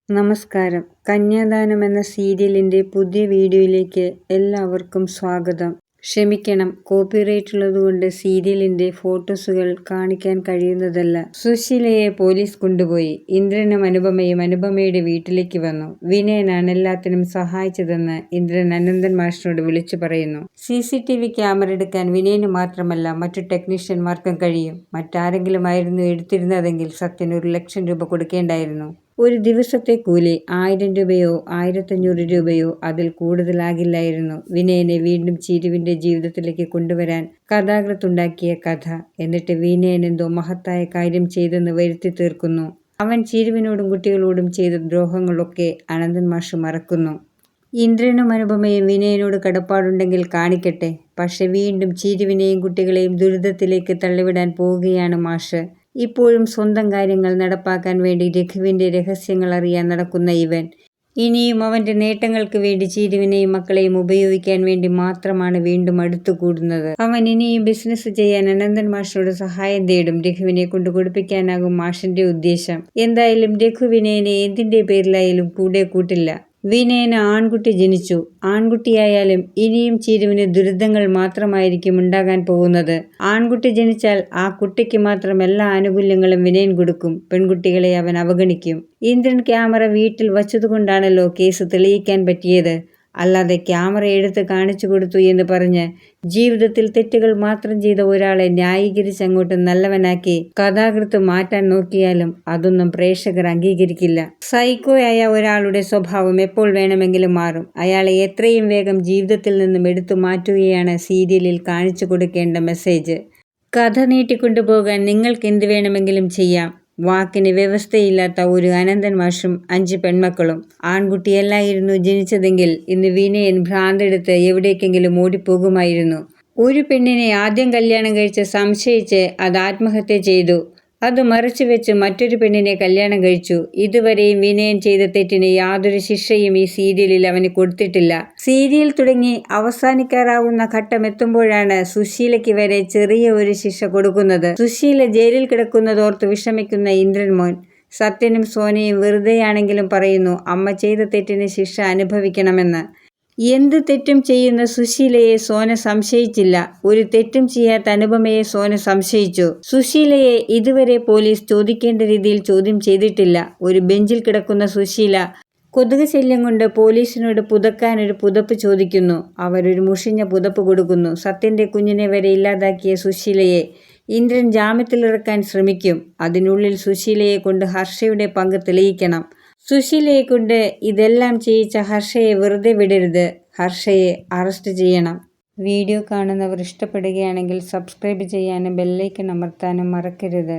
നമസ്കാരം. കന്യാദാനം എന്ന സീരിയലിന്റെ പുതിയ വീഡിയോയിലേക്ക് എല്ലാവർക്കും സ്വാഗതം. ക്ഷമിക്കണം, കോപ്പിറൈറ്റ് ഉള്ളതുകൊണ്ട് സീരിയലിന്റെ ഫോട്ടോസുകൾ കാണിക്കാൻ കഴിയുന്നതല്ല. സുശീലയെ പോലീസ് കൊണ്ടുപോയി. ഇന്ദ്രനും അനുപമയും അനുപമയുടെ വീട്ടിലേക്ക് വന്നു. വിനയനാണ് എല്ലാത്തിനും സഹായിച്ചതെന്ന് ഇന്ദ്രൻ അനന്തൻ മാഷിനോട് വിളിച്ചു പറയുന്നു. CCTV ക്യാമറ എടുക്കാൻ വിനയന് മാത്രമല്ല മറ്റു ടെക്നീഷ്യന്മാർക്കും കഴിയും. മറ്റാരെങ്കിലും ആയിരുന്നു എടുത്തിരുന്നതെങ്കിൽ സത്യന് 1,00,000 രൂപ കൊടുക്കേണ്ടായിരുന്നു. ഒരു ദിവസത്തെ കൂലി 1000 രൂപയോ 1500 രൂപയോ അതിൽ കൂടുതലാകില്ലായിരുന്നു. വിനയനെ വീണ്ടും ചിരുവിന്റെ ജീവിതത്തിലേക്ക് കൊണ്ടുവരാൻ കഥാകൃത്തുണ്ടാക്കിയ കഥ. എന്നിട്ട് വിനയൻ എന്തോ മഹത്തായ കാര്യം ചെയ്തെന്ന് വരുത്തി തീർക്കുന്നു. അവൻ ചിരുവിനോടും കുട്ടികളോടും ചെയ്ത ദ്രോഹങ്ങളൊക്കെ അനന്തൻ മാഷ് മറക്കുന്നു. ഇന്ദ്രനും അനുപമയും വിനയനോട് കടപ്പാടുണ്ടെങ്കിൽ കാണിക്കട്ടെ. പക്ഷെ വീണ്ടും ചിരുവിനെയും കുട്ടികളെയും ദുരിതത്തിലേക്ക് തള്ളിവിടാൻ പോവുകയാണ് മാഷ്. ഇപ്പോഴും സ്വന്തം കാര്യങ്ങൾ നടപ്പാക്കാൻ വേണ്ടി രഘുവിന്റെ രഹസ്യങ്ങൾ അറിയാൻ നടക്കുന്ന ഇവൻ ഇനിയും അവന്റെ നേട്ടങ്ങൾക്ക് വേണ്ടി ചിരുവിനെയും മക്കളെയും ഉപയോഗിക്കാൻ വേണ്ടി മാത്രമാണ് വീണ്ടും അടുത്തുകൂടുന്നത്. അവൻ ഇനിയും ബിസിനസ് ചെയ്യാൻ അനന്തൻ മാഷിനോട് സഹായം തേടും. രഘുവിനെ കൊണ്ട് കൊടുപ്പിക്കാനാകും മാഷിന്റെ ഉദ്ദേശം. എന്തായാലും രഘു വിനയനെ എന്തിന്റെ പേരിലായാലും കൂടെ കൂട്ടില്ല. വിനയന് ആൺകുട്ടി ജനിച്ചു. ആൺകുട്ടിയായാലും ഇനിയും ചിരുവിന് ദുരിതങ്ങൾ മാത്രമായിരിക്കും ഉണ്ടാകാൻ പോകുന്നത്. ആൺകുട്ടി ജനിച്ചാൽ ആ കുട്ടിക്ക് മാത്രം എല്ലാ ആനുകൂല്യങ്ങളും വിനയൻ കൊടുക്കും. പെൺകുട്ടികളെ അവൻ അവഗണിക്കും. ഇന്ദ്രൻ ക്യാമറ വീട്ടിൽ വച്ചതുകൊണ്ടാണല്ലോ കേസ് തെളിയിക്കാൻ പറ്റിയത്. അല്ലാതെ ക്യാമറ എടുത്ത് കാണിച്ചു കൊടുത്തു എന്ന് പറഞ്ഞ് ജീവിതത്തിൽ തെറ്റുകൾ മാത്രം ചെയ്ത ഒരാളെ ന്യായീകരിച്ച് അങ്ങോട്ട് നല്ലവനാക്കി കഥാകൃത്ത് മാറ്റാൻ നോക്കിയാലും അതൊന്നും പ്രേക്ഷകർ അംഗീകരിക്കില്ല. സൈക്കോയായ ഒരാളുടെ സ്വഭാവം എപ്പോൾ വേണമെങ്കിലും മാറും. അയാളെ എത്രയും വേഗം ജീവിതത്തിൽ നിന്നും എടുത്തു മാറ്റുകയാണ് സീരിയലിൽ കാണിച്ചു കൊടുക്കേണ്ട മെസ്സേജ്. കഥ നീട്ടിക്കൊണ്ടുപോകാൻ നിങ്ങൾക്ക് എന്ത് വേണമെങ്കിലും ചെയ്യാം. വാക്കിന് വ്യവസ്ഥയില്ലാത്ത ഒരു അനന്തൻ മാഷും 5 പെൺമക്കളും. ആൺകുട്ടിയല്ലായിരുന്നു ജനിച്ചതെങ്കിൽ ഇന്ന് വിനയൻ ഭ്രാന്തെടുത്ത് എവിടേക്കെങ്കിലും ഓടിപ്പോകുമായിരുന്നു. ഒരു പെണ്ണിനെ ആദ്യം കല്യാണം കഴിച്ച് സംശയിച്ച് അത് ആത്മഹത്യ ചെയ്തു. അത് മറച്ചു വെച്ച് മറ്റൊരു പെണ്ണിനെ കല്യാണം കഴിച്ചു. ഇതുവരെയും വിനയൻ ചെയ്ത തെറ്റിന് യാതൊരു ശിക്ഷയും ഈ സീരിയലിൽ അവന് കൊടുത്തിട്ടില്ല. സീരിയൽ തുടങ്ങി അവസാനിക്കാറാവുന്ന ഘട്ടം എത്തുമ്പോഴാണ് സുശീലയ്ക്ക് വരെ ചെറിയ ഒരു ശിക്ഷ കൊടുക്കുന്നത്. സുശീല ജയിലിൽ കിടക്കുന്നതോർത്ത് വിഷമിക്കുന്ന ഇന്ദ്രൻ മോൻ സത്യനും സോനയും വെറുതെയാണെങ്കിലും പറയുന്നു അമ്മ ചെയ്ത തെറ്റിന് ശിക്ഷ അനുഭവിക്കണമെന്ന്. എന്ത് തെറ്റും ചെയ്യുന്ന സുശീലയെ സോന സംശയിച്ചില്ല. ഒരു തെറ്റും ചെയ്യാത്ത അനുപമയെ സോന സംശയിച്ചു. സുശീലയെ ഇതുവരെ പോലീസ് ചോദിക്കേണ്ട രീതിയിൽ ചോദ്യം ചെയ്തിട്ടില്ല. ഒരു ബെഞ്ചിൽ കിടക്കുന്ന സുശീല കൊതുക് ശല്യം കൊണ്ട് പോലീസിനോട് പുതക്കാൻ ഒരു പുതപ്പ് ചോദിക്കുന്നു. അവരൊരു മുഷിഞ്ഞ പുതപ്പ് കൊടുക്കുന്നു. സത്യന്റെ കുഞ്ഞിനെ വരെ ഇല്ലാതാക്കിയ സുശീലയെ ഇന്ദ്രൻ ജാമ്യത്തിലിറക്കാൻ ശ്രമിക്കും. അതിനുള്ളിൽ സുശീലയെ കൊണ്ട് ഹർഷയുടെ പങ്ക് തെളിയിക്കണം. സുശീലയെ കൊണ്ട് ഇതെല്ലാം ചെയ്യിച്ച ഹർഷയെ വെറുതെ വിടരുത്. ഹർഷയെ അറസ്റ്റ് ചെയ്യണം. വീഡിയോ കാണുന്നവർ ഇഷ്ടപ്പെടുകയാണെങ്കിൽ സബ്സ്ക്രൈബ് ചെയ്യാനും ബെല്ലൈക്കൺ അമർത്താനും മറക്കരുത്.